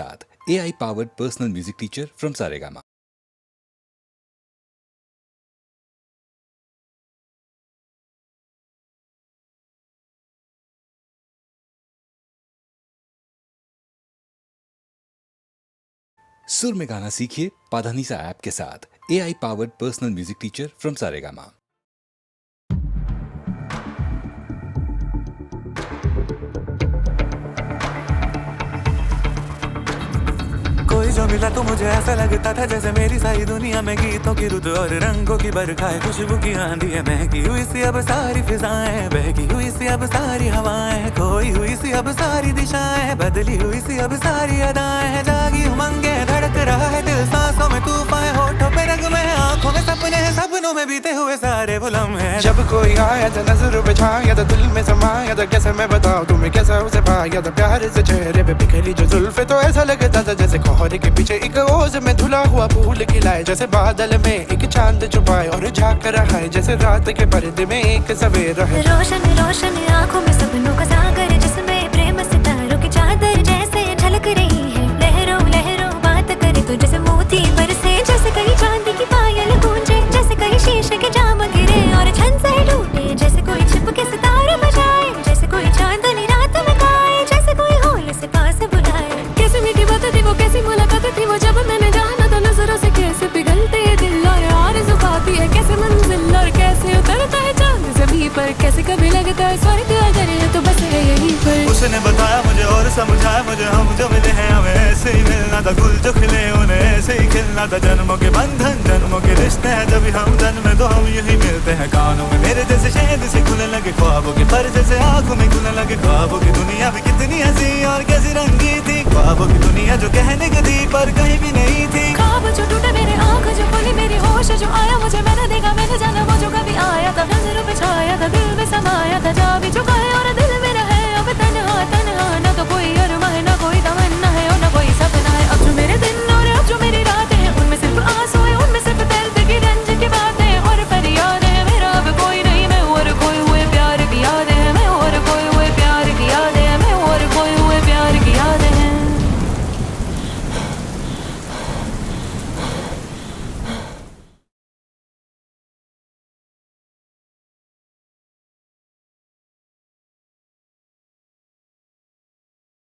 साथ AI powered personal music teacher from Saregama. सुर में गाना सीखिए पाधानीसा ऐप के साथ AI powered personal music teacher from Saregama. कोई जो मिला तो मुझे ऐसा लगता था जैसे मेरी सारी दुनिया में गीतों की रुत और रंगों की बरखा है, खुशबू की आंधी है, महकी हुई सी अब सारी फिजाएं, बहकी हुई सी अब सारी हवाएं, खोई हुई सी अब सारी दिशाएं, बदली हुई सी अब सारी अदाएं, जागी उमंगे धड़क रहा है दिल, सांसों में तूफान, होठों पे नगमे हैं, आंखों में सपने हैं, सपनों में बीते हुए सारे वो लम्हे हैं। जब कोई आया था नजर पे छाया था, दिल में समाया था, कैसे मैं बताऊं तुम्हें कैसा उसे पाया था, प्यार से चेहरे पे बिखरी जो जुल्फे, तो ऐसा लगता था जैसे कोहरे के पीछे एक ओज में धुला हुआ फूल खिलाए, जैसे बादल में एक चांद छुपाए और झांक रहा है, जैसे रात के पर्दे में एक सवेरा है। रोशन रोशन आंखों में सपनों का सागर, जिसमें प्रेम सितारों की चादर जैसे झलक रही है, लहरों लहरों बात करे तो जैसे मोती बरसे, जैसे कहीं चांदी की पायल गूंजे, जैसे कहीं शीशे के जाम गिरे और छन से टूटे, जैसे कोई छिप के सितारे बजाए, जैसे कोई चांदनी रात में गाए, जैसे कोई होल से पास बुलाए। कैसी मीठी बात थी वो, कैसी मुलाकात थी वो, जब मैंने जाना तो नजरों से कैसे पिघलते ये दिल और आरज़ू खाती है कैसे मंजिल, और कैसे उतरता है चांद ज़मीं पर, कैसे कभी लगता है स्वर्ग अगर है तो बस है यहीं पर। उसने बताया मुझे और समझाया मुझे, हम जो मिले हैं हमें ऐसे ही मिलना था, गुल जो खिले उन्हें ऐसे ही खिलना था, जन्मों के बंधन जन्मों के रिश्ते हैं, जब हम जन्म में तो हम यही मिलते हैं, कानों में मेरे जैसे शहद से खुलने लगे ख्वाबों के पर्दे से, आंखों में खुलने लगे ख्वाबों की दुनिया भी कितनी हंसी और कैसी रंगी थी, ख्वाबों की दुनिया जो कहने की थी पर कहीं भी नहीं थी। ख्वाब जो टूटे मेरे आँख जो खुली मेरी होश जो आया, मुझे मैंने देखा मैंने जाना वो जो कभी आया था, नजरों पे छाया था, दिल में समाया था, जा भी जो